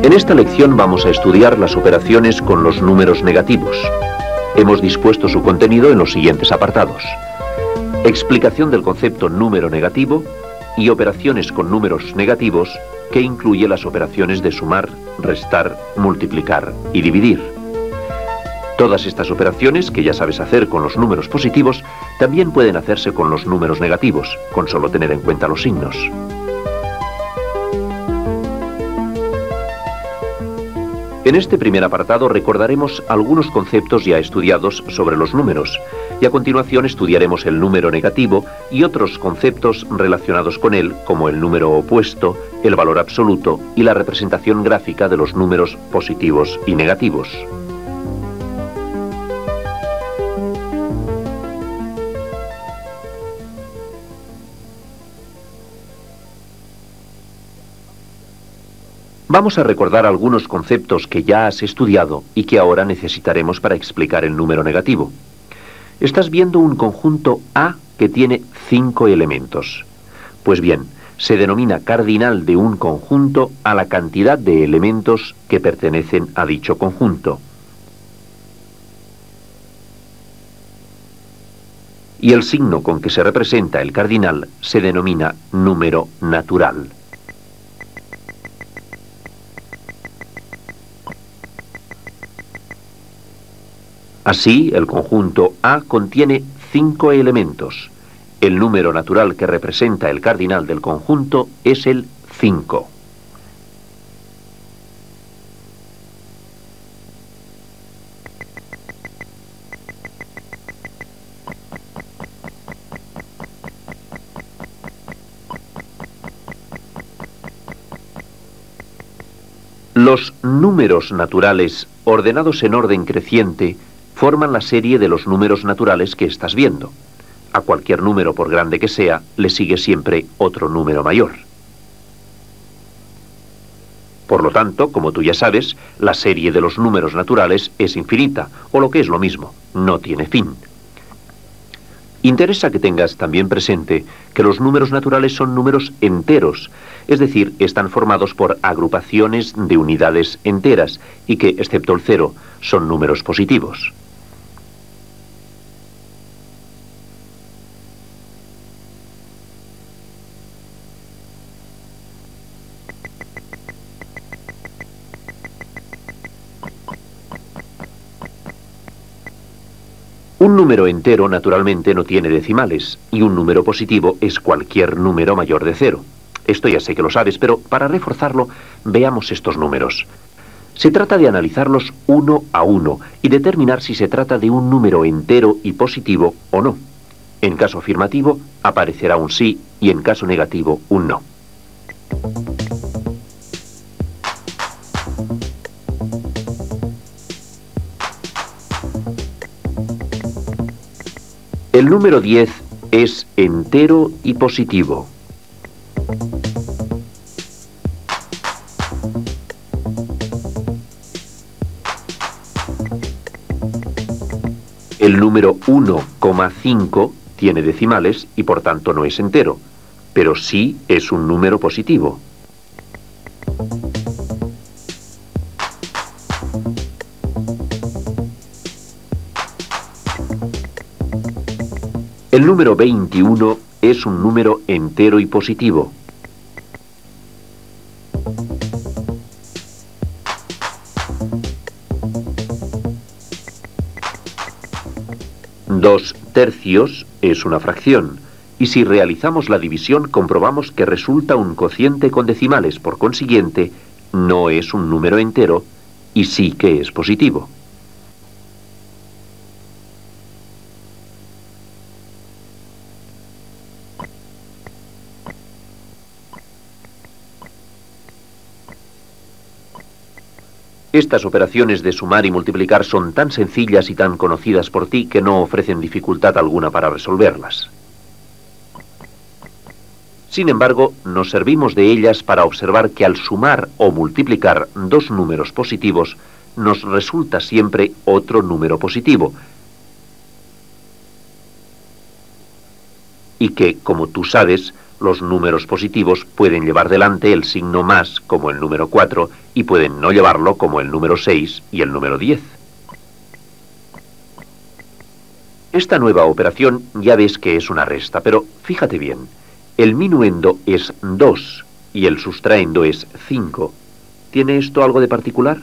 En esta lección vamos a estudiar las operaciones con los números negativos. Hemos dispuesto su contenido en los siguientes apartados: explicación del concepto número negativo y operaciones con números negativos, que incluye las operaciones de sumar, restar, multiplicar y dividir. Todas estas operaciones, que ya sabes hacer con los números positivos, también pueden hacerse con los números negativos, con solo tener en cuenta los signos. En este primer apartado recordaremos algunos conceptos ya estudiados sobre los números, y a continuación estudiaremos el número negativo y otros conceptos relacionados con él, como el número opuesto, el valor absoluto y la representación gráfica de los números positivos y negativos. Vamos a recordar algunos conceptos que ya has estudiado y que ahora necesitaremos para explicar el número negativo. Estás viendo un conjunto A que tiene 5 elementos. Pues bien, se denomina cardinal de un conjunto a la cantidad de elementos que pertenecen a dicho conjunto. Y el signo con que se representa el cardinal se denomina número natural. Así, el conjunto A contiene 5 elementos. El número natural que representa el cardinal del conjunto es el 5. Los números naturales, ordenados en orden creciente, forman la serie de los números naturales que estás viendo. A cualquier número, por grande que sea, le sigue siempre otro número mayor. Por lo tanto, como tú ya sabes, la serie de los números naturales es infinita, o lo que es lo mismo, no tiene fin. Interesa que tengas también presente que los números naturales son números enteros, es decir, están formados por agrupaciones de unidades enteras y que, excepto el 0, son números positivos. Un número entero, naturalmente, no tiene decimales, y un número positivo es cualquier número mayor de 0. Esto ya sé que lo sabes, pero para reforzarlo, veamos estos números. Se trata de analizarlos uno a uno y determinar si se trata de un número entero y positivo o no. En caso afirmativo, aparecerá un sí, y en caso negativo, un no. El número 10 es entero y positivo. El número 1,5 tiene decimales y por tanto no es entero, pero sí es un número positivo. El número 21 es un número entero y positivo. Dos tercios es una fracción, y si realizamos la división comprobamos que resulta un cociente con decimales, por consiguiente, no es un número entero y sí que es positivo. Estas operaciones de sumar y multiplicar son tan sencillas y tan conocidas por ti que no ofrecen dificultad alguna para resolverlas. Sin embargo, nos servimos de ellas para observar que al sumar o multiplicar dos números positivos, nos resulta siempre otro número positivo. Y que, como tú sabes, Los números positivos pueden llevar delante el signo más, como el número 4, y pueden no llevarlo, como el número 6 y el número 10. Esta nueva operación ya ves que es una resta, pero fíjate bien, el minuendo es 2 y el sustraendo es 5. ¿Tiene esto algo de particular?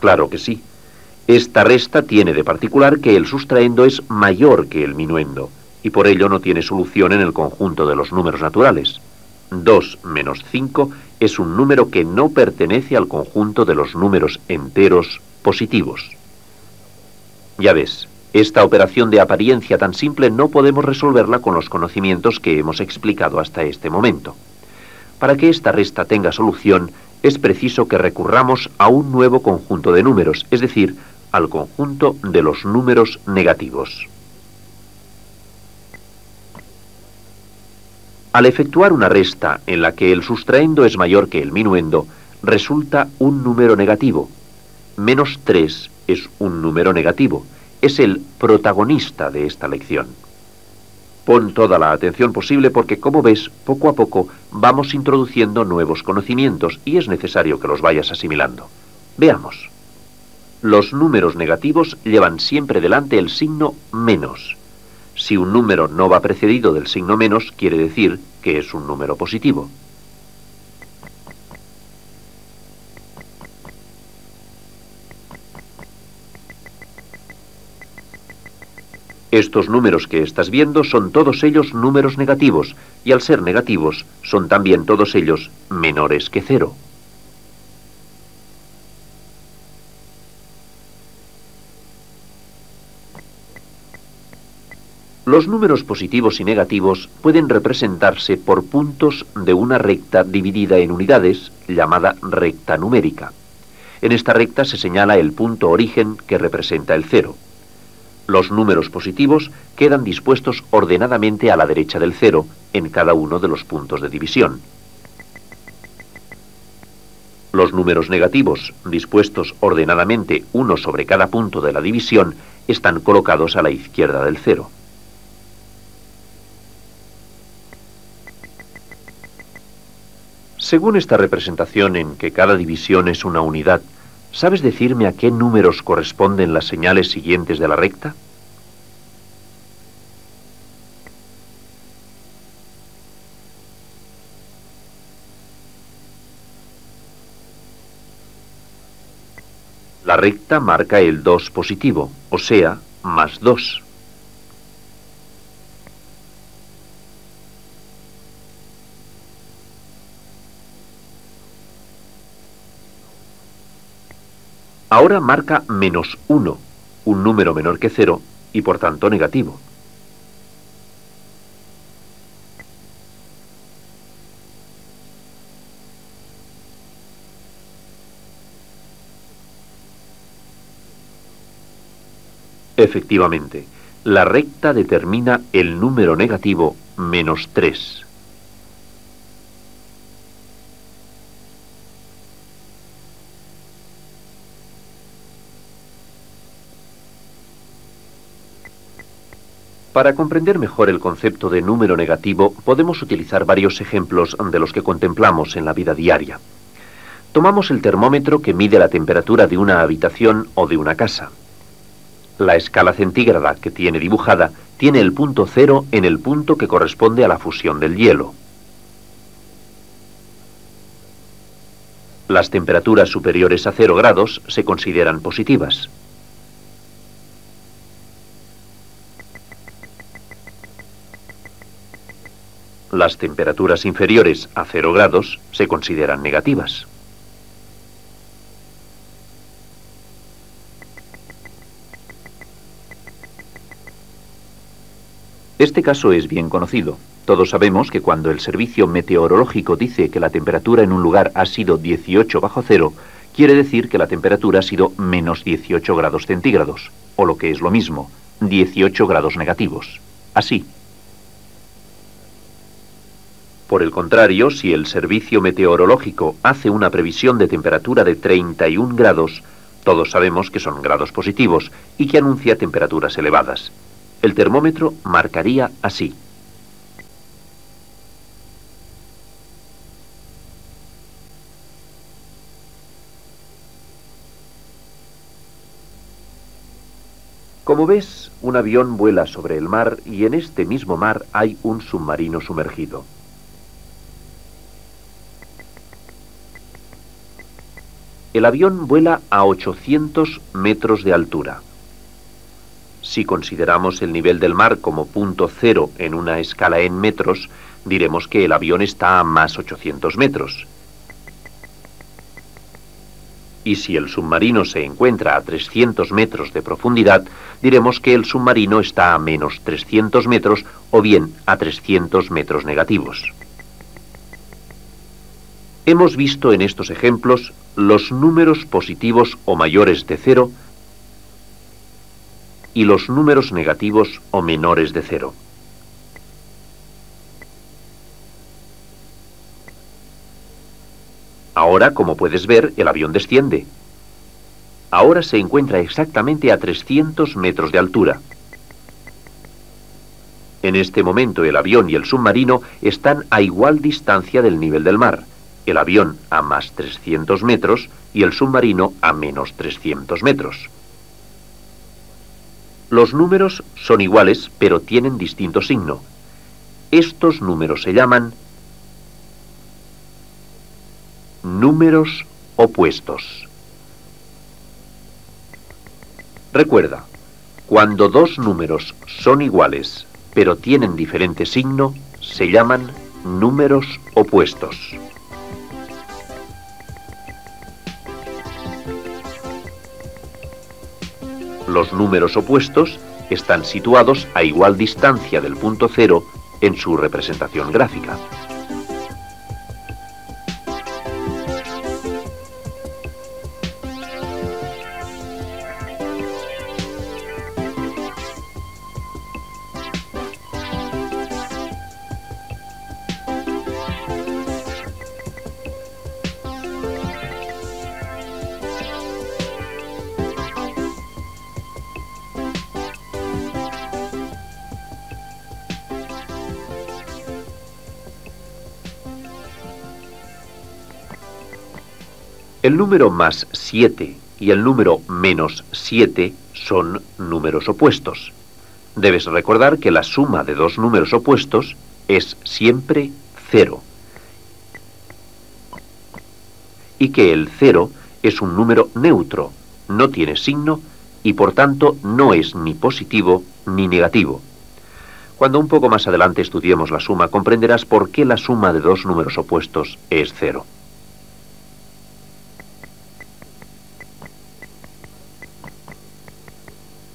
Claro que sí. Esta resta tiene de particular que el sustraendo es mayor que el minuendo, y por ello no tiene solución en el conjunto de los números naturales. 2 menos 5 es un número que no pertenece al conjunto de los números enteros positivos. Ya ves, esta operación de apariencia tan simple no podemos resolverla con los conocimientos que hemos explicado hasta este momento. Para que esta resta tenga solución, es preciso que recurramos a un nuevo conjunto de números, es decir, al conjunto de los números negativos. Al efectuar una resta en la que el sustraendo es mayor que el minuendo, resulta un número negativo. Menos 3 es un número negativo. Es el protagonista de esta lección. Pon toda la atención posible porque, como ves, poco a poco vamos introduciendo nuevos conocimientos y es necesario que los vayas asimilando. Veamos. Los números negativos llevan siempre delante el signo menos. Si un número no va precedido del signo menos, quiere decir que es un número positivo. Estos números que estás viendo son todos ellos números negativos, y al ser negativos, son también todos ellos menores que 0. Los números positivos y negativos pueden representarse por puntos de una recta dividida en unidades, llamada recta numérica. En esta recta se señala el punto origen que representa el 0. Los números positivos quedan dispuestos ordenadamente a la derecha del 0 en cada uno de los puntos de división. Los números negativos, dispuestos ordenadamente uno sobre cada punto de la división, están colocados a la izquierda del 0. Según esta representación en que cada división es una unidad, ¿sabes decirme a qué números corresponden las señales siguientes de la recta? La recta marca el 2 positivo, o sea, más 2. Ahora marca menos 1, un número menor que 0 y por tanto negativo. Efectivamente, la recta determina el número negativo menos 3. Para comprender mejor el concepto de número negativo, podemos utilizar varios ejemplos de los que contemplamos en la vida diaria. Tomamos el termómetro que mide la temperatura de una habitación o de una casa. La escala centígrada que tiene dibujada tiene el punto 0 en el punto que corresponde a la fusión del hielo. Las temperaturas superiores a 0 grados se consideran positivas. Las temperaturas inferiores a 0 grados se consideran negativas. Este caso es bien conocido. Todos sabemos que cuando el servicio meteorológico dice que la temperatura en un lugar ha sido 18 bajo cero, quiere decir que la temperatura ha sido menos 18 grados centígrados, o lo que es lo mismo, 18 grados negativos. Así. Por el contrario, si el servicio meteorológico hace una previsión de temperatura de 31 grados, Todos sabemos que son grados positivos y que anuncia temperaturas elevadas. El termómetro marcaría así. Como ves, un avión vuela sobre el mar y en este mismo mar hay un submarino sumergido. El avión vuela a 800 metros de altura. Si consideramos el nivel del mar como punto cero en una escala en metros, diremos que el avión está a más 800 metros. Y si el submarino se encuentra a 300 metros de profundidad, diremos que el submarino está a menos 300 metros o bien a 300 metros negativos. Hemos visto en estos ejemplos los números positivos o mayores de cero y los números negativos o menores de cero. Ahora, como puedes ver, el avión desciende. Ahora se encuentra exactamente a 300 metros de altura. En este momento el avión y el submarino están a igual distancia del nivel del mar. El avión a más 300 metros y el submarino a menos 300 metros. Los números son iguales, pero tienen distinto signo. Estos números se llaman números opuestos. Recuerda, cuando dos números son iguales, pero tienen diferente signo, se llaman números opuestos. Los números opuestos están situados a igual distancia del punto cero en su representación gráfica. El número más 7 y el número menos 7 son números opuestos. Debes recordar que la suma de dos números opuestos es siempre 0. Y que el 0 es un número neutro, no tiene signo y por tanto no es ni positivo ni negativo. Cuando un poco más adelante estudiemos la suma, comprenderás por qué la suma de dos números opuestos es 0.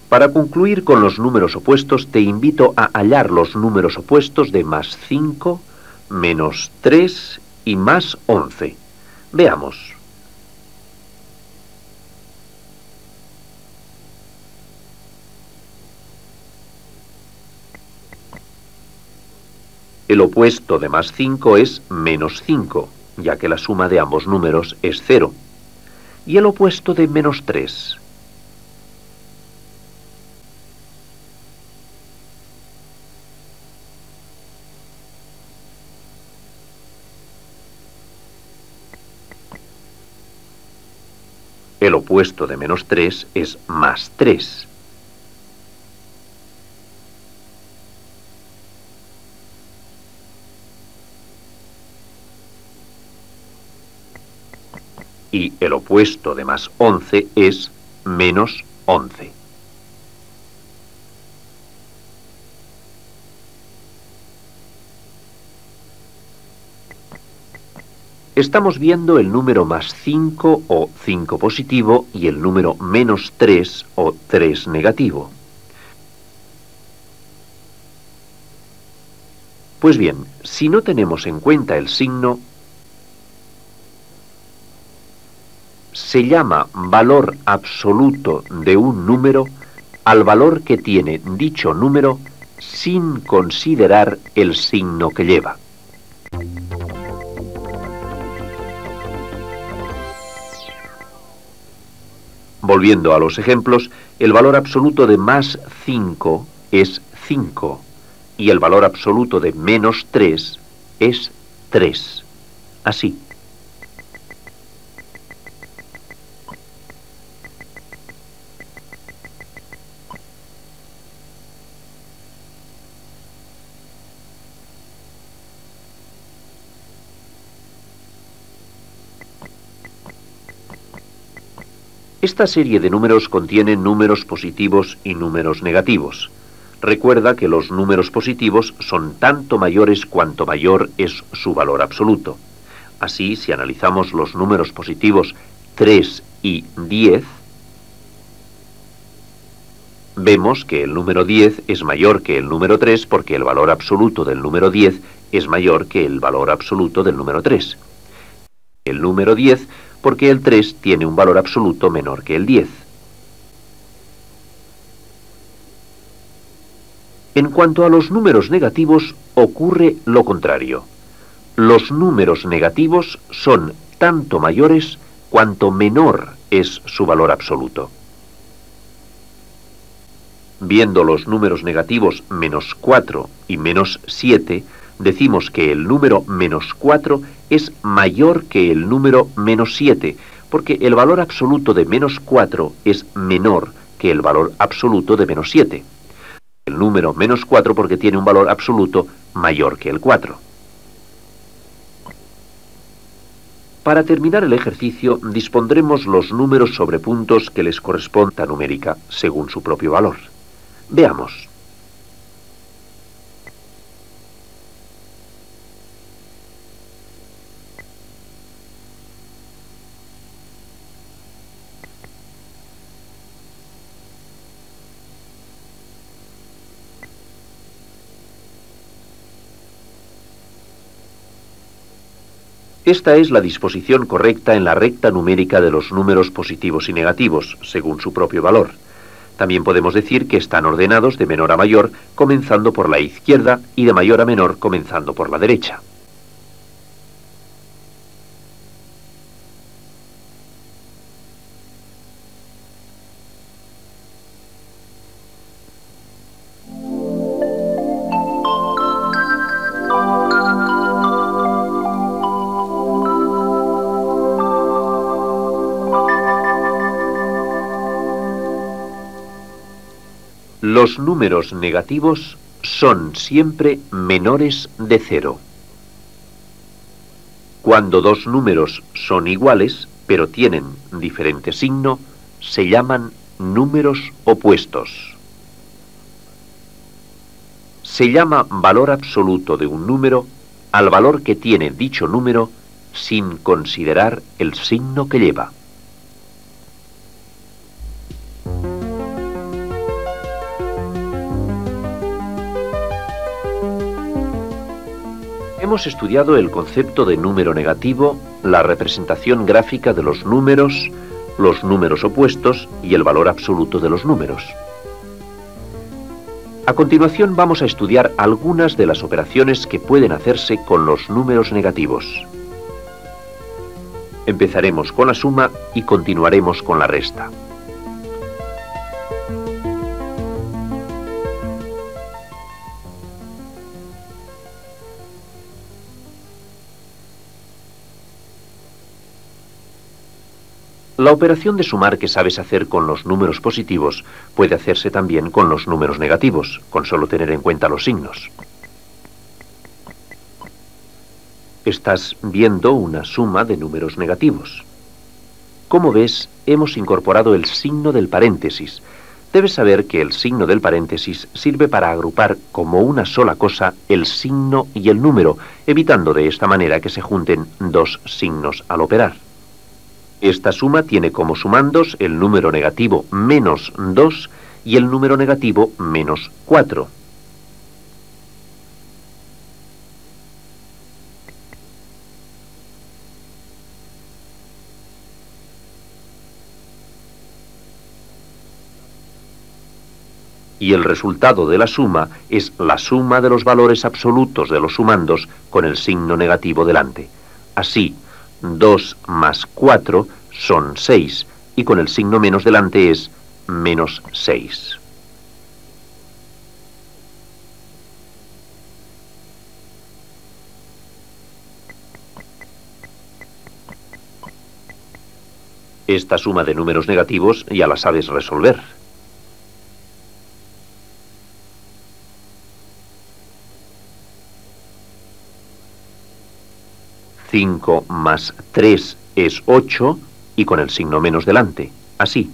Para concluir con los números opuestos, te invito a hallar los números opuestos de más 5, menos 3 y más 11. Veamos. El opuesto de más 5 es menos 5, ya que la suma de ambos números es 0. Y el opuesto de menos 3. El opuesto de menos 3 es más 3. Y el opuesto de más 11 es menos 11. Estamos viendo el número más 5 o 5 positivo y el número menos 3 o 3 negativo. Pues bien, si no tenemos en cuenta el signo, se llama valor absoluto de un número al valor que tiene dicho número sin considerar el signo que lleva. Volviendo a los ejemplos, el valor absoluto de más 5 es 5 y el valor absoluto de menos 3 es 3. Así. Esta serie de números contiene números positivos y números negativos. Recuerda que los números positivos son tanto mayores cuanto mayor es su valor absoluto. Así, si analizamos los números positivos 3 y 10, vemos que el número 10 es mayor que el número 3 porque el valor absoluto del número 10 es mayor que el valor absoluto del número 3. El número 10 porque el 3 tiene un valor absoluto menor que el 10. En cuanto a los números negativos, ocurre lo contrario. Los números negativos son tanto mayores cuanto menor es su valor absoluto. Viendo los números negativos menos 4 y menos 7, decimos que el número menos 4 es mayor que el número menos 7, porque el valor absoluto de menos 4 es menor que el valor absoluto de menos 7. El número menos 4 porque tiene un valor absoluto mayor que el 4. Para terminar el ejercicio, dispondremos los números sobre puntos que les corresponda numérica según su propio valor. Veamos. Esta es la disposición correcta en la recta numérica de los números positivos y negativos, según su propio valor. También podemos decir que están ordenados de menor a mayor, comenzando por la izquierda, y de mayor a menor, comenzando por la derecha. Los números negativos son siempre menores de 0. Cuando dos números son iguales, pero tienen diferente signo, se llaman números opuestos. Se llama valor absoluto de un número al valor que tiene dicho número sin considerar el signo que lleva. Hemos estudiado el concepto de número negativo, la representación gráfica de los números opuestos y el valor absoluto de los números. A continuación vamos a estudiar algunas de las operaciones que pueden hacerse con los números negativos. Empezaremos con la suma y continuaremos con la resta. La operación de sumar que sabes hacer con los números positivos puede hacerse también con los números negativos, con solo tener en cuenta los signos. Estás viendo una suma de números negativos. Como ves, hemos incorporado el signo del paréntesis. Debes saber que el signo del paréntesis sirve para agrupar como una sola cosa el signo y el número, evitando de esta manera que se junten dos signos al operar. Esta suma tiene como sumandos el número negativo menos 2 y el número negativo menos 4. Y el resultado de la suma es la suma de los valores absolutos de los sumandos con el signo negativo delante. Así, 2 más 4 son 6, y con el signo menos delante es menos 6. Esta suma de números negativos ya la sabes resolver. Cinco más 3 es 8 y con el signo menos delante, así.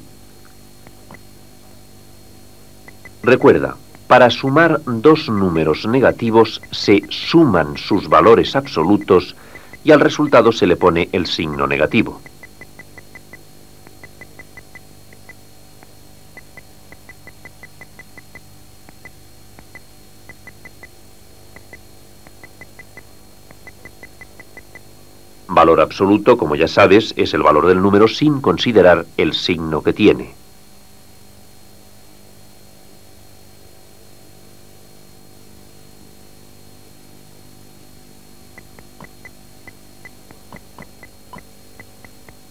Recuerda, para sumar dos números negativos se suman sus valores absolutos y al resultado se le pone el signo negativo. Valor absoluto, como ya sabes, es el valor del número sin considerar el signo que tiene.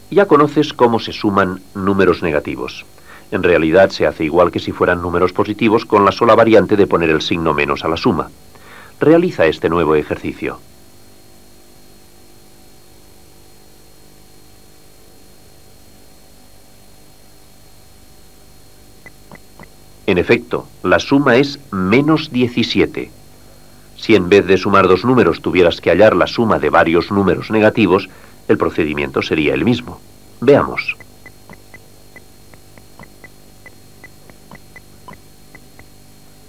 Ya conoces cómo se suman números negativos. En realidad se hace igual que si fueran números positivos con la sola variante de poner el signo menos a la suma. Realiza este nuevo ejercicio. En efecto, la suma es menos 17. Si en vez de sumar dos números tuvieras que hallar la suma de varios números negativos, el procedimiento sería el mismo. Veamos.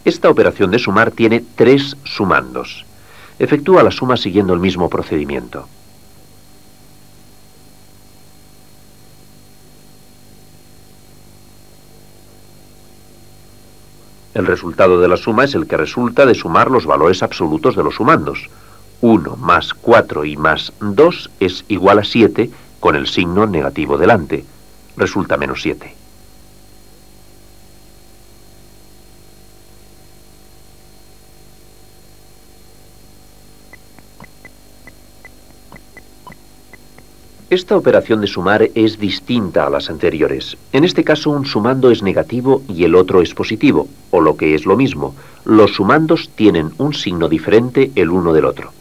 Esta operación de sumar tiene 3 sumandos. Efectúa la suma siguiendo el mismo procedimiento. El resultado de la suma es el que resulta de sumar los valores absolutos de los sumandos. 1 más 4 y más 2 es igual a 7 con el signo negativo delante. Resulta menos 7. Esta operación de sumar es distinta a las anteriores. En este caso, un sumando es negativo y el otro es positivo, o lo que es lo mismo, los sumandos tienen un signo diferente el uno del otro.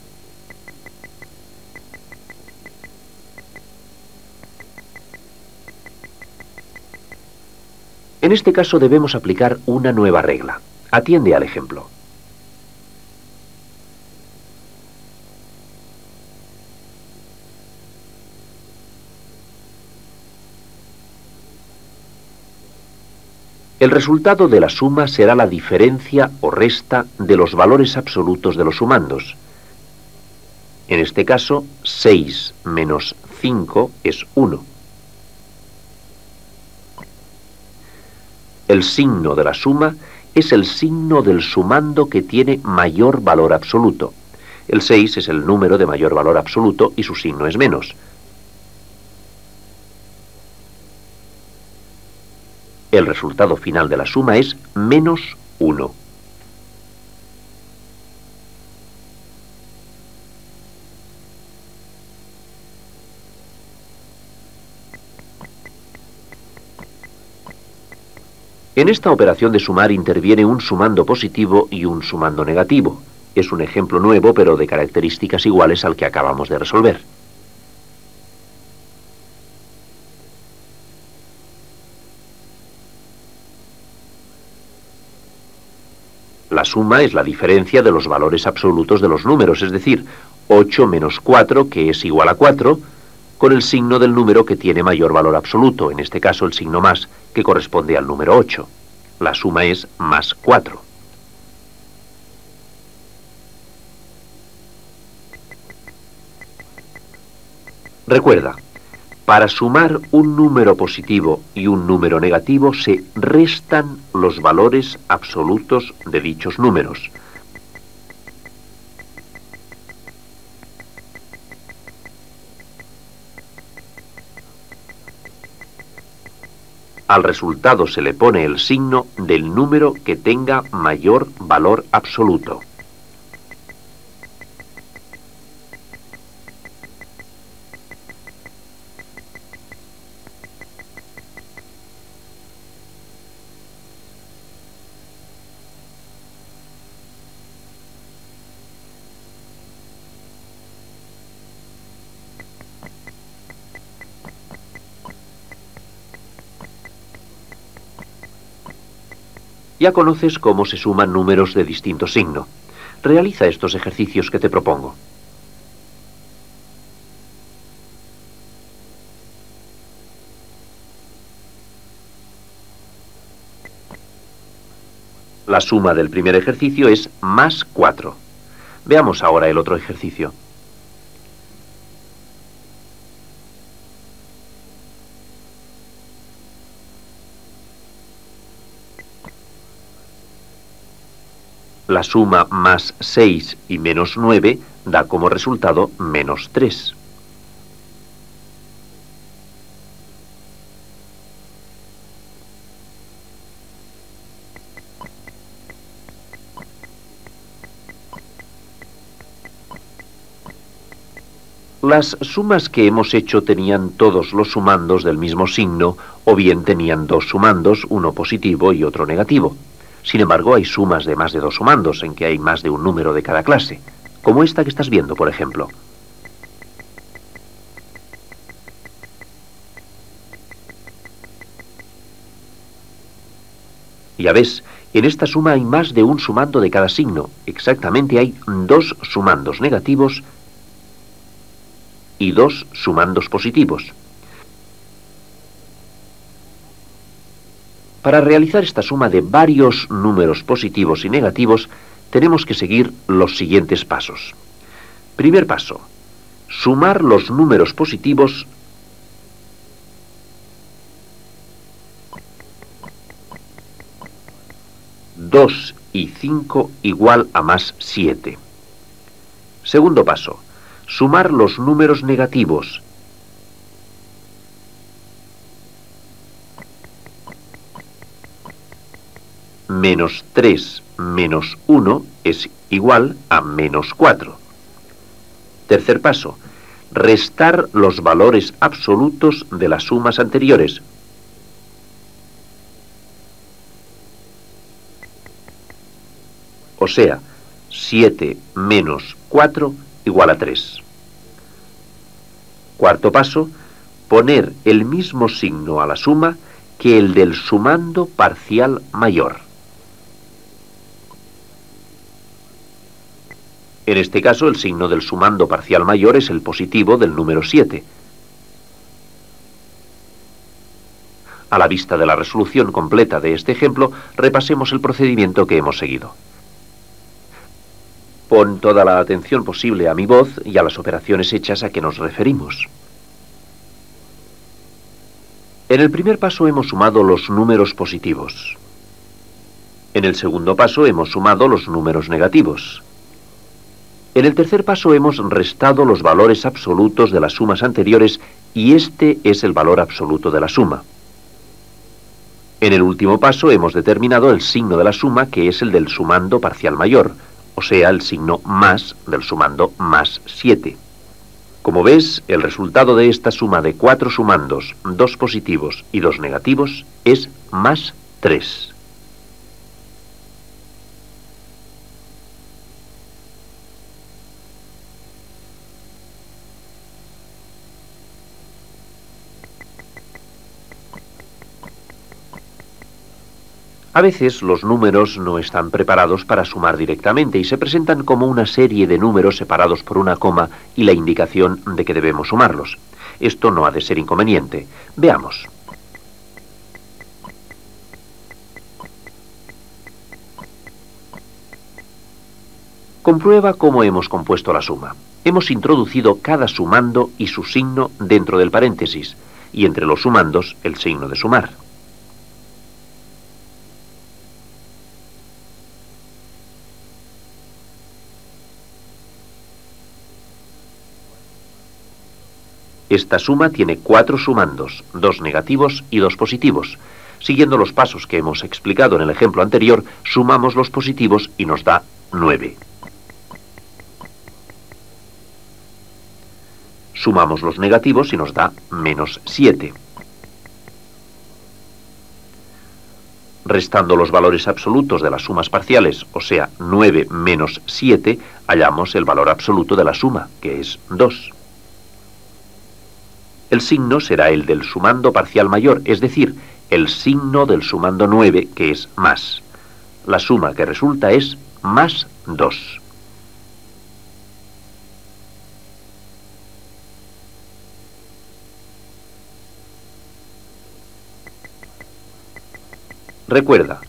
En este caso debemos aplicar una nueva regla. Atiende al ejemplo. El resultado de la suma será la diferencia o resta de los valores absolutos de los sumandos. En este caso, 6 menos 5 es 1. El signo de la suma es el signo del sumando que tiene mayor valor absoluto. El 6 es el número de mayor valor absoluto y su signo es menos. El resultado final de la suma es menos 1. En esta operación de sumar interviene un sumando positivo y un sumando negativo. Es un ejemplo nuevo, pero de características iguales al que acabamos de resolver. La suma es la diferencia de los valores absolutos de los números, es decir, 8 menos 4, que es igual a 4, con el signo del número que tiene mayor valor absoluto, en este caso el signo más, que corresponde al número 8. La suma es más 4. Recuerda, para sumar un número positivo y un número negativo se restan los valores absolutos de dichos números. Al resultado se le pone el signo del número que tenga mayor valor absoluto. Ya conoces cómo se suman números de distinto signo. Realiza estos ejercicios que te propongo. La suma del primer ejercicio es más 4. Veamos ahora el otro ejercicio. La suma más 6 y menos 9 da como resultado menos 3. Las sumas que hemos hecho tenían todos los sumandos del mismo signo, o bien tenían dos sumandos, uno positivo y otro negativo. Sin embargo, hay sumas de más de dos sumandos, en que hay más de un número de cada clase, como esta que estás viendo, por ejemplo. Ya ves, en esta suma hay más de un sumando de cada signo. Exactamente hay dos sumandos negativos y dos sumandos positivos. Para realizar esta suma de varios números positivos y negativos, tenemos que seguir los siguientes pasos. Primer paso, sumar los números positivos (2 y 5 igual a más 7). Segundo paso, sumar los números negativos menos 3 menos 1 es igual a menos 4. Tercer paso, restar los valores absolutos de las sumas anteriores. O sea, 7 menos 4 igual a 3. Cuarto paso, poner el mismo signo a la suma que el del sumando parcial mayor. En este caso, el signo del sumando parcial mayor es el positivo del número 7. A la vista de la resolución completa de este ejemplo, repasemos el procedimiento que hemos seguido. Pon toda la atención posible a mi voz y a las operaciones hechas a que nos referimos. En el primer paso hemos sumado los números positivos. En el segundo paso hemos sumado los números negativos. En el tercer paso hemos restado los valores absolutos de las sumas anteriores y este es el valor absoluto de la suma. En el último paso hemos determinado el signo de la suma, que es el del sumando parcial mayor, o sea, el signo más del sumando más 7. Como ves, el resultado de esta suma de 4 sumandos, 2 positivos y 2 negativos, es más 3. A veces los números no están preparados para sumar directamente y se presentan como una serie de números separados por una coma y la indicación de que debemos sumarlos. Esto no ha de ser inconveniente. Veamos. Comprueba cómo hemos compuesto la suma. Hemos introducido cada sumando y su signo dentro del paréntesis, y entre los sumandos el signo de sumar. Esta suma tiene 4 sumandos, 2 negativos y 2 positivos. Siguiendo los pasos que hemos explicado en el ejemplo anterior, sumamos los positivos y nos da 9. Sumamos los negativos y nos da menos 7. Restando los valores absolutos de las sumas parciales, o sea, 9 menos 7, hallamos el valor absoluto de la suma, que es 2. El signo será el del sumando parcial mayor, es decir, el signo del sumando 9, que es más. La suma que resulta es más 2. Recuerda,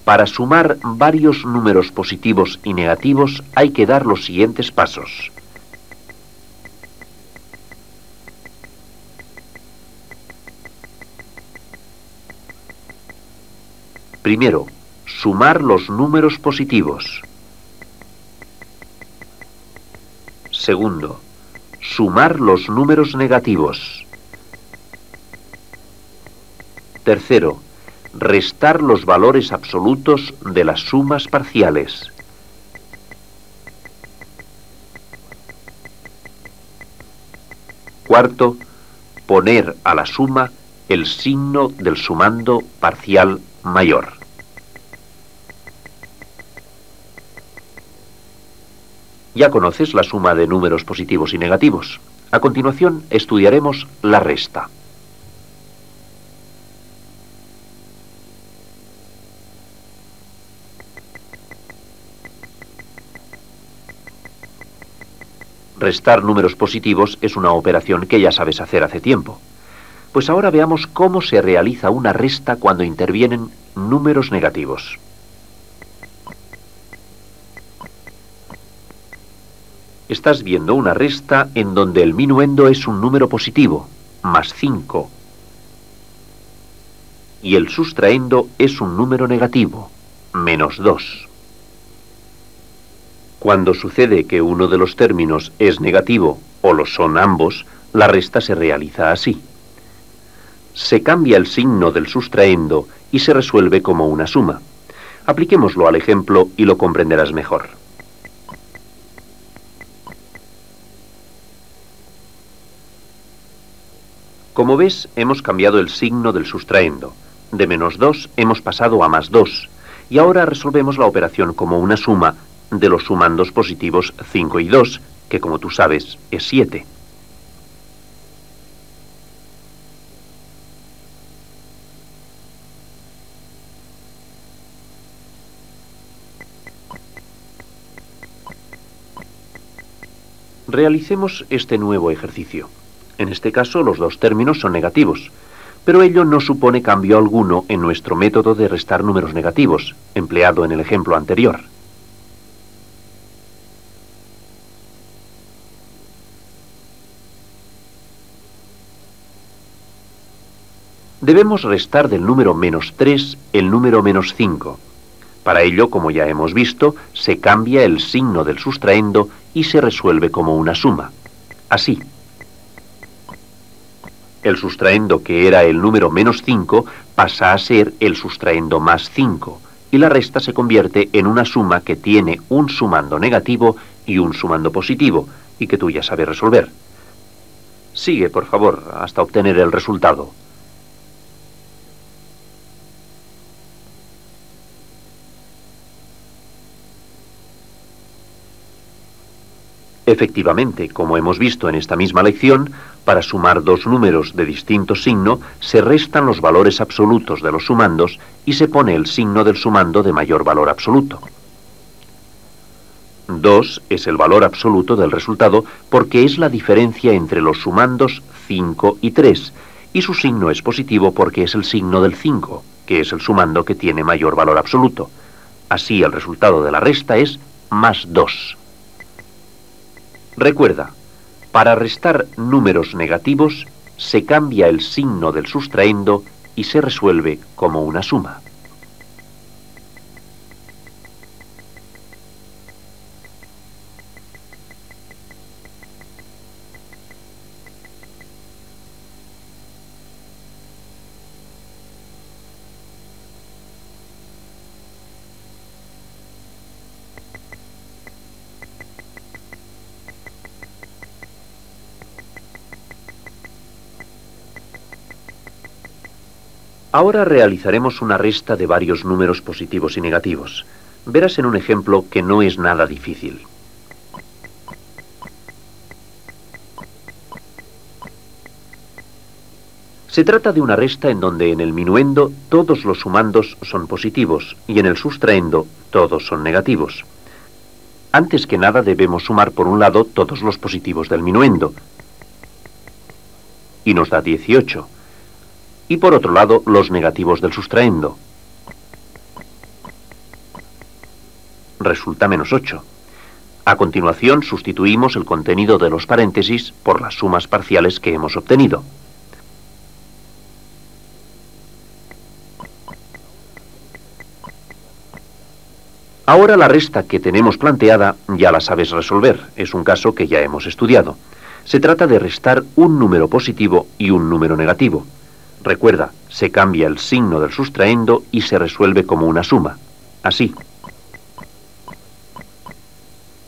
para sumar varios números positivos y negativos hay que dar los siguientes pasos. Primero, sumar los números positivos. Segundo, sumar los números negativos. Tercero, restar los valores absolutos de las sumas parciales. Cuarto, poner a la suma el signo del sumando parcial mayor. Ya conoces la suma de números positivos y negativos. A continuación estudiaremos la resta. Restar números positivos es una operación que ya sabes hacer hace tiempo. Pues ahora veamos cómo se realiza una resta cuando intervienen números negativos. Estás viendo una resta en donde el minuendo es un número positivo, más 5, y el sustraendo es un número negativo, menos 2. Cuando sucede que uno de los términos es negativo o lo son ambos, la resta se realiza así. Se cambia el signo del sustraendo y se resuelve como una suma. Apliquémoslo al ejemplo y lo comprenderás mejor. Como ves, hemos cambiado el signo del sustraendo. De menos 2 hemos pasado a más 2, y ahora resolvemos la operación como una suma de los sumandos positivos 5 y 2, que como tú sabes es 7. Realicemos este nuevo ejercicio. En este caso los dos términos son negativos, pero ello no supone cambio alguno en nuestro método de restar números negativos, empleado en el ejemplo anterior. Debemos restar del número menos 3 el número menos 5. Para ello, como ya hemos visto, se cambia el signo del sustraendo y se resuelve como una suma. Así. El sustraendo que era el número menos 5 pasa a ser el sustraendo más 5, y la resta se convierte en una suma que tiene un sumando negativo y un sumando positivo, y que tú ya sabes resolver. Sigue, por favor, hasta obtener el resultado. Efectivamente, como hemos visto en esta misma lección, para sumar dos números de distinto signo, se restan los valores absolutos de los sumandos y se pone el signo del sumando de mayor valor absoluto. 2 es el valor absoluto del resultado porque es la diferencia entre los sumandos 5 y 3, y su signo es positivo porque es el signo del 5, que es el sumando que tiene mayor valor absoluto. Así el resultado de la resta es más 2. Recuerda, para restar números negativos se cambia el signo del sustraendo y se resuelve como una suma. Ahora realizaremos una resta de varios números positivos y negativos. Verás en un ejemplo que no es nada difícil. Se trata de una resta en donde en el minuendo todos los sumandos son positivos y en el sustraendo todos son negativos. Antes que nada debemos sumar por un lado todos los positivos del minuendo y nos da 18. Y por otro lado los negativos del sustraendo. Resulta menos 8. A continuación sustituimos el contenido de los paréntesis por las sumas parciales que hemos obtenido. Ahora la resta que tenemos planteada ya la sabes resolver, es un caso que ya hemos estudiado. Se trata de restar un número positivo y un número negativo. Recuerda, se cambia el signo del sustraendo y se resuelve como una suma. Así.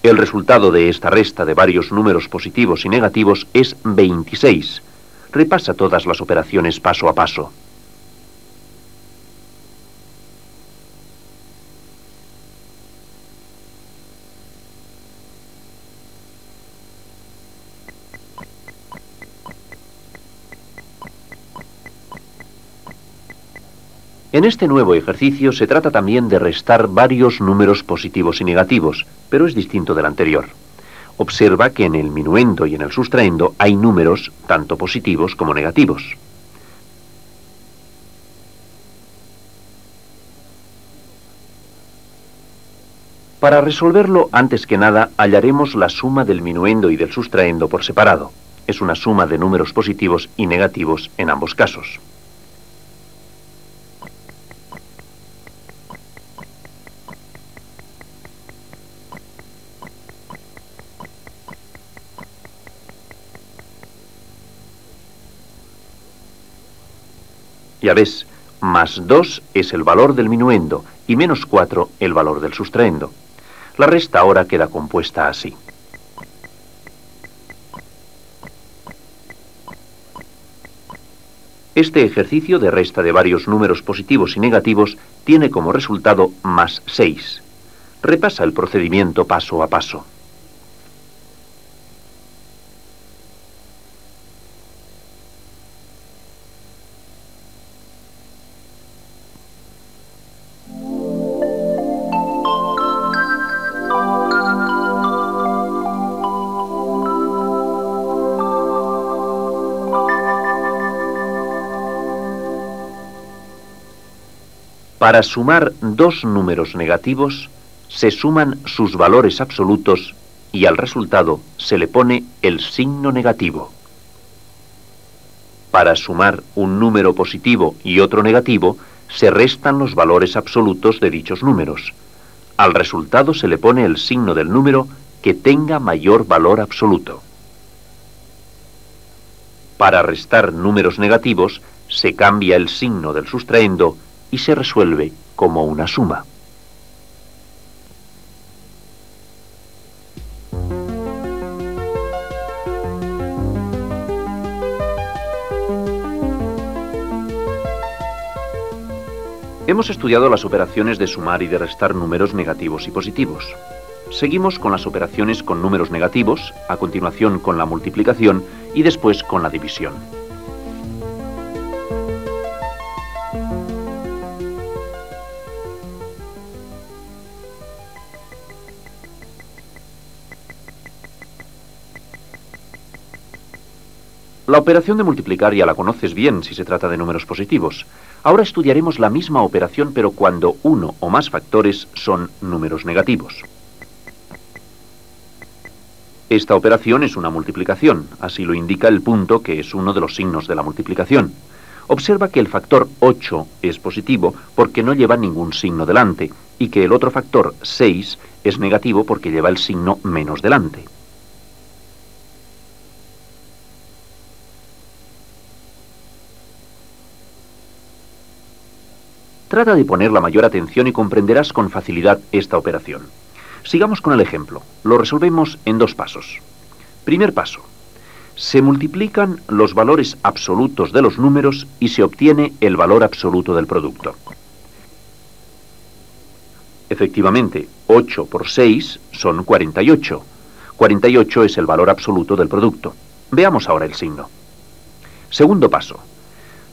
El resultado de esta resta de varios números positivos y negativos es 26. Repasa todas las operaciones paso a paso. En este nuevo ejercicio se trata también de restar varios números positivos y negativos, pero es distinto del anterior. Observa que en el minuendo y en el sustraendo hay números tanto positivos como negativos. Para resolverlo, antes que nada, hallaremos la suma del minuendo y del sustraendo por separado. Es una suma de números positivos y negativos en ambos casos. Ya ves, más 2 es el valor del minuendo y menos 4 el valor del sustraendo. La resta ahora queda compuesta así. Este ejercicio de resta de varios números positivos y negativos tiene como resultado más 6. Repasa el procedimiento paso a paso. Para sumar dos números negativos, se suman sus valores absolutos y al resultado se le pone el signo negativo. Para sumar un número positivo y otro negativo, se restan los valores absolutos de dichos números. Al resultado se le pone el signo del número que tenga mayor valor absoluto. Para restar números negativos, se cambia el signo del sustraendo y se resuelve como una suma. Hemos estudiado las operaciones de sumar y de restar números negativos y positivos. Seguimos con las operaciones con números negativos, a continuación con la multiplicación y después con la división. La operación de multiplicar ya la conoces bien si se trata de números positivos. Ahora estudiaremos la misma operación pero cuando uno o más factores son números negativos. Esta operación es una multiplicación, así lo indica el punto que es uno de los signos de la multiplicación. Observa que el factor 8 es positivo porque no lleva ningún signo delante y que el otro factor 6 es negativo porque lleva el signo menos delante. Trata de poner la mayor atención y comprenderás con facilidad esta operación. Sigamos con el ejemplo. Lo resolvemos en dos pasos. Primer paso. Se multiplican los valores absolutos de los números y se obtiene el valor absoluto del producto. Efectivamente, 8 por 6 son 48. 48 es el valor absoluto del producto. Veamos ahora el signo. Segundo paso.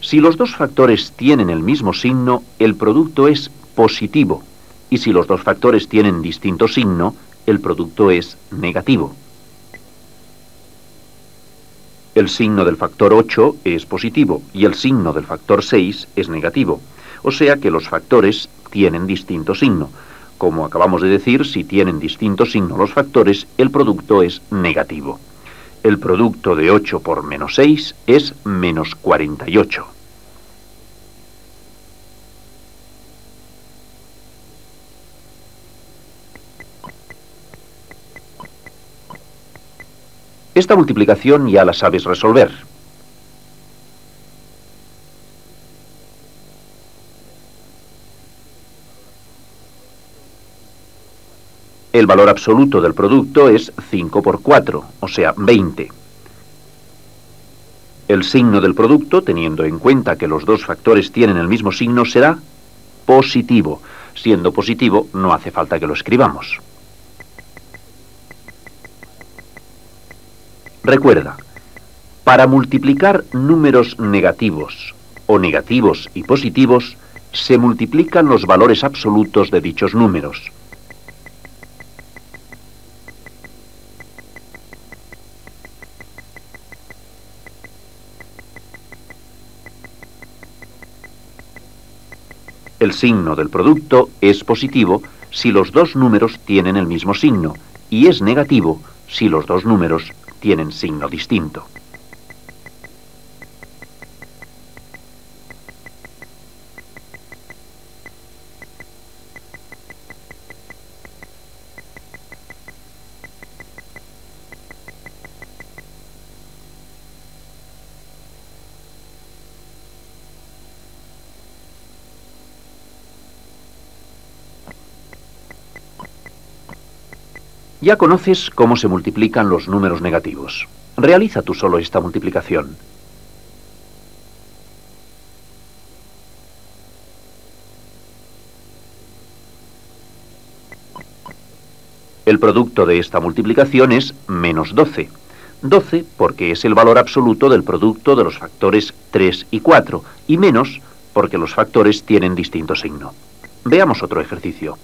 Si los dos factores tienen el mismo signo, el producto es positivo, y si los dos factores tienen distinto signo, el producto es negativo. El signo del factor 8 es positivo y el signo del factor 6 es negativo, o sea que los factores tienen distinto signo. Como acabamos de decir, si tienen distinto signo los factores, el producto es negativo. El producto de 8 por menos 6 es menos 48. Esta multiplicación ya la sabes resolver. El valor absoluto del producto es 5 por 4, o sea, 20. El signo del producto, teniendo en cuenta que los dos factores tienen el mismo signo, será positivo. Siendo positivo, no hace falta que lo escribamos. Recuerda, para multiplicar números negativos o negativos y positivos, se multiplican los valores absolutos de dichos números. El signo del producto es positivo si los dos números tienen el mismo signo y es negativo si los dos números tienen signo distinto. Ya conoces cómo se multiplican los números negativos. Realiza tú solo esta multiplicación. El producto de esta multiplicación es menos 12. 12 porque es el valor absoluto del producto de los factores 3 y 4, y menos porque los factores tienen distinto signo. Veamos otro ejercicio.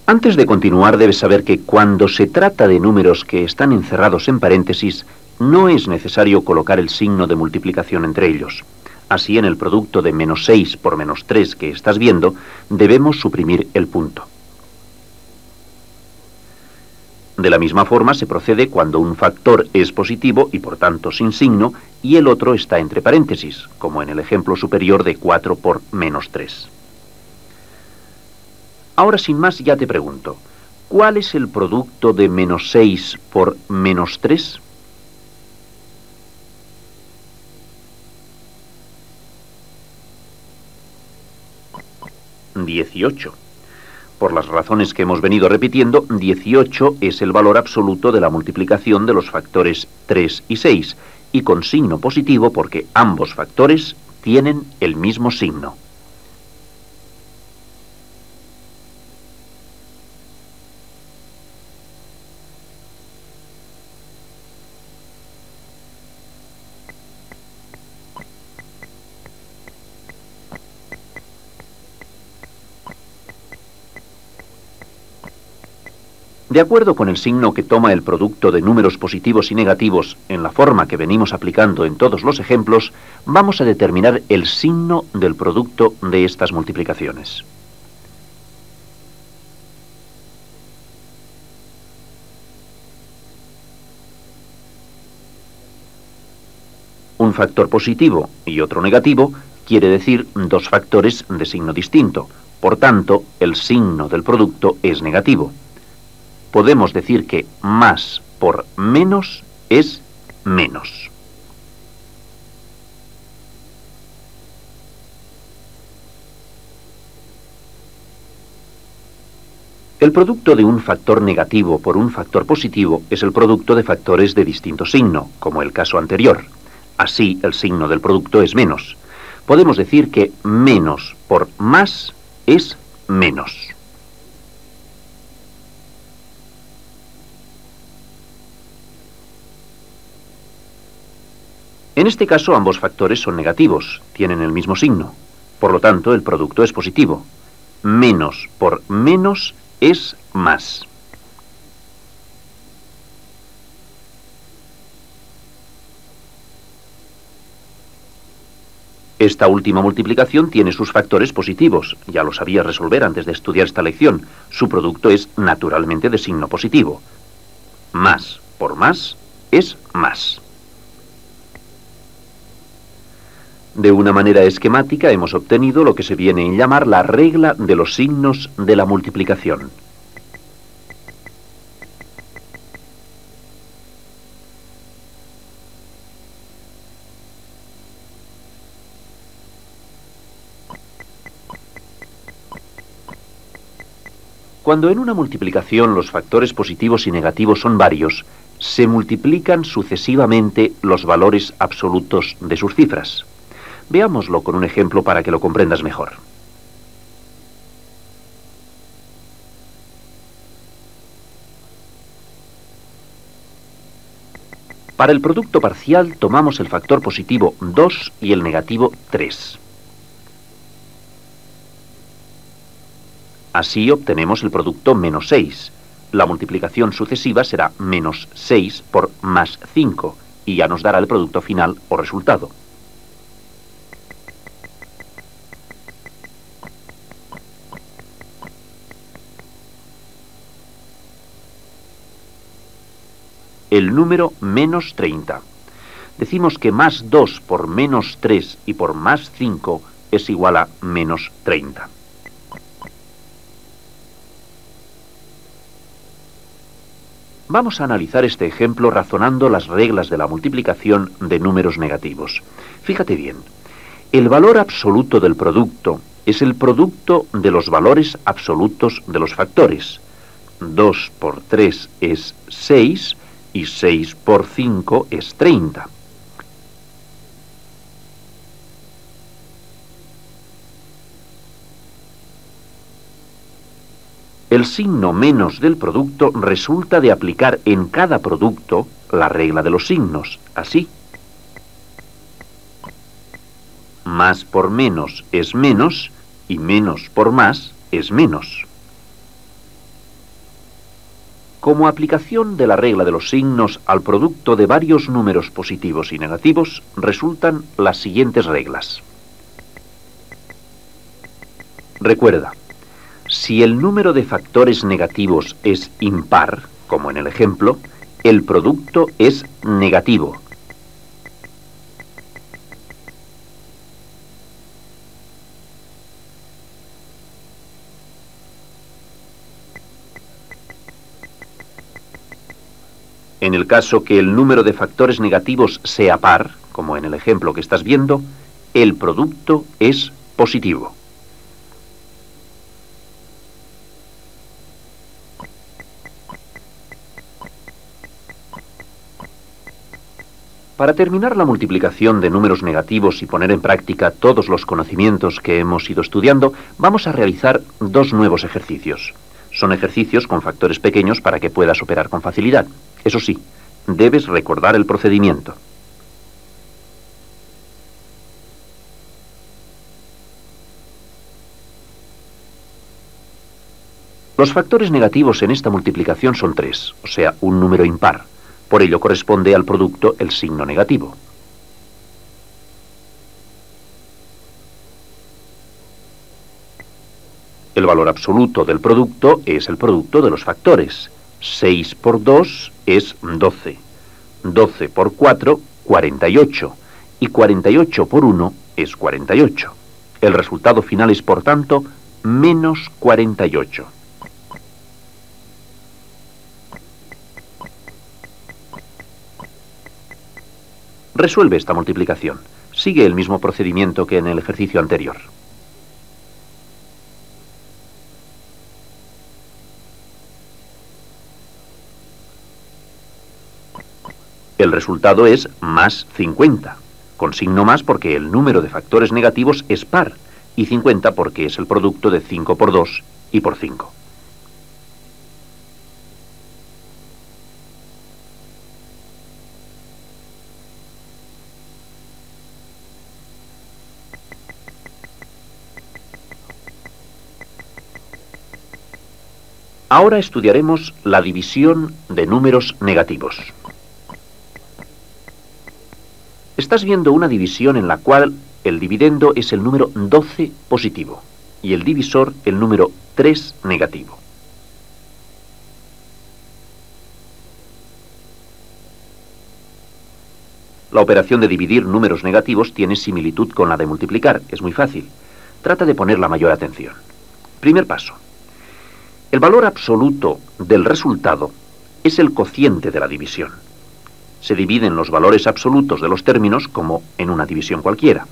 Antes de continuar, debes saber que cuando se trata de números que están encerrados en paréntesis, no es necesario colocar el signo de multiplicación entre ellos. Así, en el producto de menos 6 por menos 3 que estás viendo, debemos suprimir el punto. De la misma forma se procede cuando un factor es positivo y por tanto sin signo, y el otro está entre paréntesis, como en el ejemplo superior de 4 por menos 3. Ahora, sin más, ya te pregunto, ¿cuál es el producto de menos 6 por menos 3? «18». Por las razones que hemos venido repitiendo, 18 es el valor absoluto de la multiplicación de los factores 3 y 6, y con signo positivo porque ambos factores tienen el mismo signo. De acuerdo con el signo que toma el producto de números positivos y negativos en la forma que venimos aplicando en todos los ejemplos, vamos a determinar el signo del producto de estas multiplicaciones. Un factor positivo y otro negativo quiere decir dos factores de signo distinto. Por tanto, el signo del producto es negativo. Podemos decir que más por menos es menos. El producto de un factor negativo por un factor positivo es el producto de factores de distinto signo, como el caso anterior. Así, el signo del producto es menos. Podemos decir que menos por más es menos. En este caso, ambos factores son negativos, tienen el mismo signo. Por lo tanto, el producto es positivo. Menos por menos es más. Esta última multiplicación tiene sus factores positivos. Ya lo sabías resolver antes de estudiar esta lección. Su producto es naturalmente de signo positivo. Más por más es más. De una manera esquemática hemos obtenido lo que se viene a llamar la regla de los signos de la multiplicación. Cuando en una multiplicación los factores positivos y negativos son varios, se multiplican sucesivamente los valores absolutos de sus cifras. Veámoslo con un ejemplo para que lo comprendas mejor. Para el producto parcial tomamos el factor positivo 2 y el negativo 3. Así obtenemos el producto menos 6. La multiplicación sucesiva será menos 6 por más 5 y ya nos dará el producto final o resultado. El número menos 30. Decimos que más 2 por menos 3 y por más 5 es igual a menos 30. Vamos a analizar este ejemplo razonando las reglas de la multiplicación de números negativos. Fíjate bien, el valor absoluto del producto es el producto de los valores absolutos de los factores. 2 por 3 es 6 y 6 por 5 es 30. El signo menos del producto resulta de aplicar en cada producto la regla de los signos, así. Más por menos es menos y menos por más es menos. Como aplicación de la regla de los signos al producto de varios números positivos y negativos, resultan las siguientes reglas. Recuerda, si el número de factores negativos es impar, como en el ejemplo, el producto es negativo. En el caso que el número de factores negativos sea par, como en el ejemplo que estás viendo, el producto es positivo. Para terminar la multiplicación de números negativos y poner en práctica todos los conocimientos que hemos ido estudiando, vamos a realizar dos nuevos ejercicios. Son ejercicios con factores pequeños para que puedas operar con facilidad. Eso sí, debes recordar el procedimiento. Los factores negativos en esta multiplicación son 3, o sea, un número impar. Por ello corresponde al producto el signo negativo. El valor absoluto del producto es el producto de los factores. 6 por 2 es 12. 12 por 4, 48. Y 48 por 1 es 48. El resultado final es, por tanto, menos 48. Resuelve esta multiplicación. Sigue el mismo procedimiento que en el ejercicio anterior. El resultado es más 50, con signo más porque el número de factores negativos es par, y 50 porque es el producto de 5 por 2 y por 5. Ahora estudiaremos la división de números negativos. Estás viendo una división en la cual el dividendo es el número 12 positivo y el divisor el número 3 negativo. La operación de dividir números negativos tiene similitud con la de multiplicar. Es muy fácil. Trata de poner la mayor atención. Primer paso. El valor absoluto del resultado es el cociente de la división. Se dividen los valores absolutos de los términos como en una división cualquiera.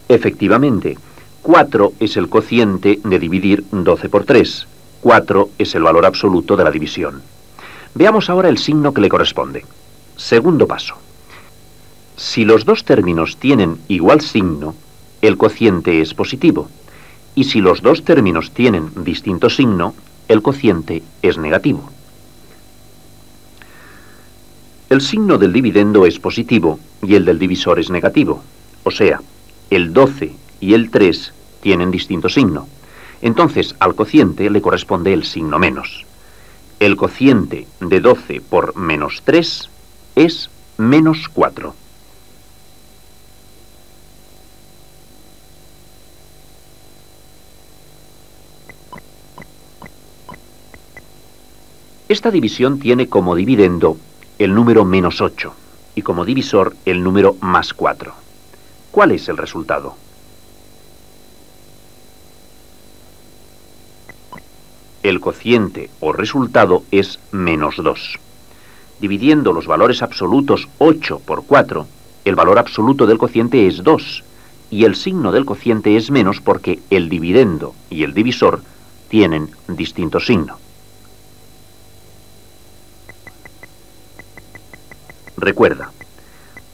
Efectivamente, 4 es el cociente de dividir 12 por 3. 4 es el valor absoluto de la división. Veamos ahora el signo que le corresponde. Segundo paso. Si los dos términos tienen igual signo, el cociente es positivo. Y si los dos términos tienen distinto signo, el cociente es negativo. El signo del dividendo es positivo y el del divisor es negativo. O sea, el 12 y el 3 tienen distinto signo. Entonces, al cociente le corresponde el signo menos. El cociente de 12 por menos 3 es menos 4. Esta división tiene como dividendo el número menos 8 y como divisor el número más 4. ¿Cuál es el resultado? El cociente o resultado es menos 2. Dividiendo los valores absolutos 8 por 4, el valor absoluto del cociente es 2, y el signo del cociente es menos porque el dividendo y el divisor tienen distinto signo. Recuerda,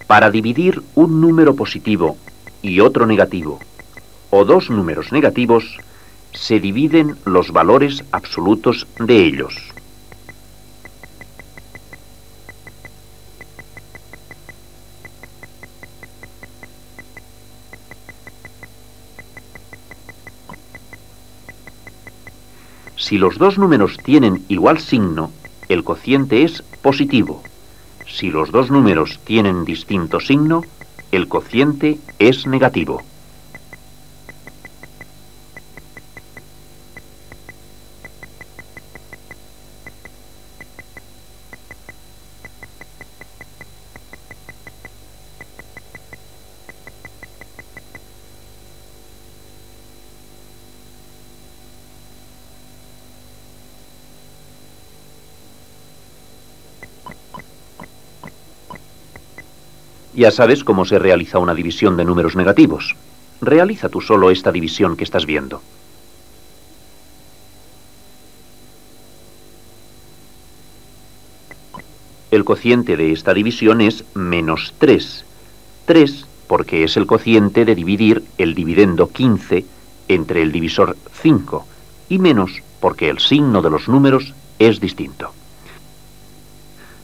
para dividir un número positivo y otro negativo, o dos números negativos, se dividen los valores absolutos de ellos. Si los dos números tienen igual signo, el cociente es positivo. Si los dos números tienen distinto signo, el cociente es negativo. Ya sabes cómo se realiza una división de números negativos. Realiza tú solo esta división que estás viendo. El cociente de esta división es menos 3. 3 porque es el cociente de dividir el dividendo 15 entre el divisor 5, y menos porque el signo de los números es distinto.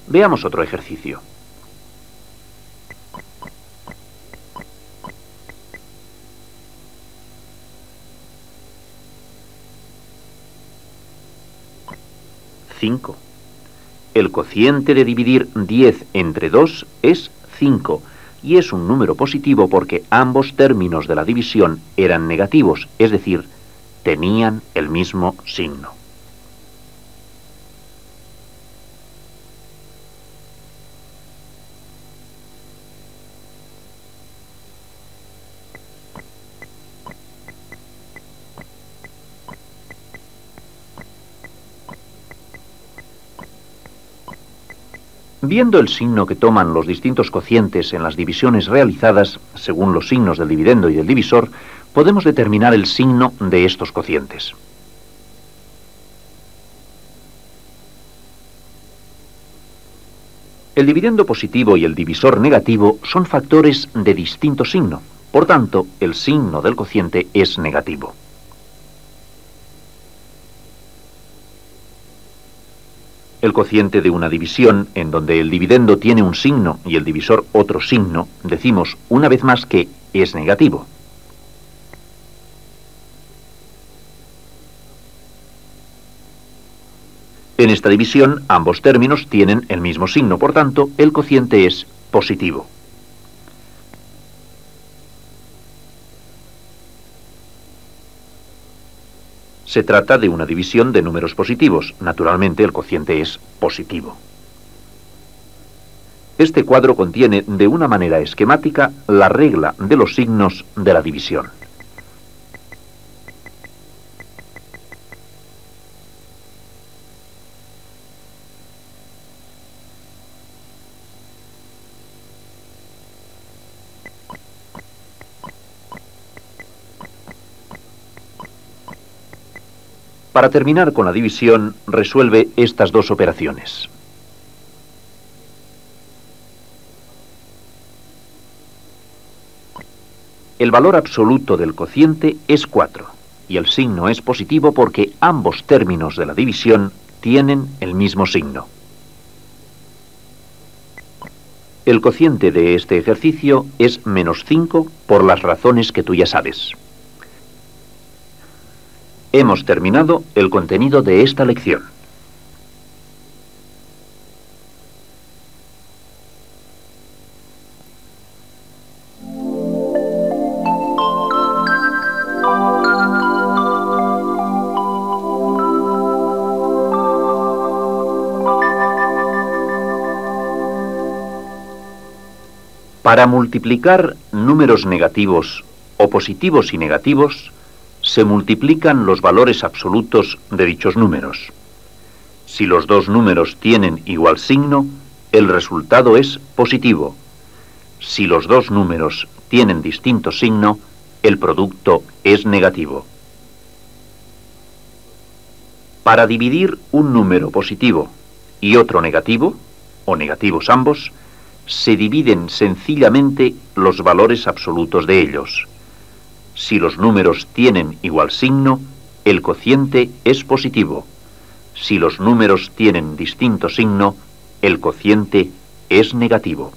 Veamos otro ejercicio. El cociente de dividir 10 entre 2 es 5, y es un número positivo porque ambos términos de la división eran negativos, es decir, tenían el mismo signo. Viendo el signo que toman los distintos cocientes en las divisiones realizadas, según los signos del dividendo y del divisor, podemos determinar el signo de estos cocientes. El dividendo positivo y el divisor negativo son factores de distinto signo, por tanto, el signo del cociente es negativo. El cociente de una división, en donde el dividendo tiene un signo y el divisor otro signo, decimos una vez más que es negativo. En esta división, ambos términos tienen el mismo signo, por tanto, el cociente es positivo. Se trata de una división de números positivos. Naturalmente, el cociente es positivo. Este cuadro contiene, de una manera esquemática, la regla de los signos de la división. Para terminar con la división, resuelve estas dos operaciones. El valor absoluto del cociente es 4, y el signo es positivo porque ambos términos de la división tienen el mismo signo. El cociente de este ejercicio es -5 por las razones que tú ya sabes. Hemos terminado el contenido de esta lección. Para multiplicar números negativos o positivos y negativos, se multiplican los valores absolutos de dichos números. Si los dos números tienen igual signo, el resultado es positivo. Si los dos números tienen distinto signo, el producto es negativo. Para dividir un número positivo y otro negativo, o negativos ambos, se dividen sencillamente los valores absolutos de ellos. Si los números tienen igual signo, el cociente es positivo. Si los números tienen distinto signo, el cociente es negativo.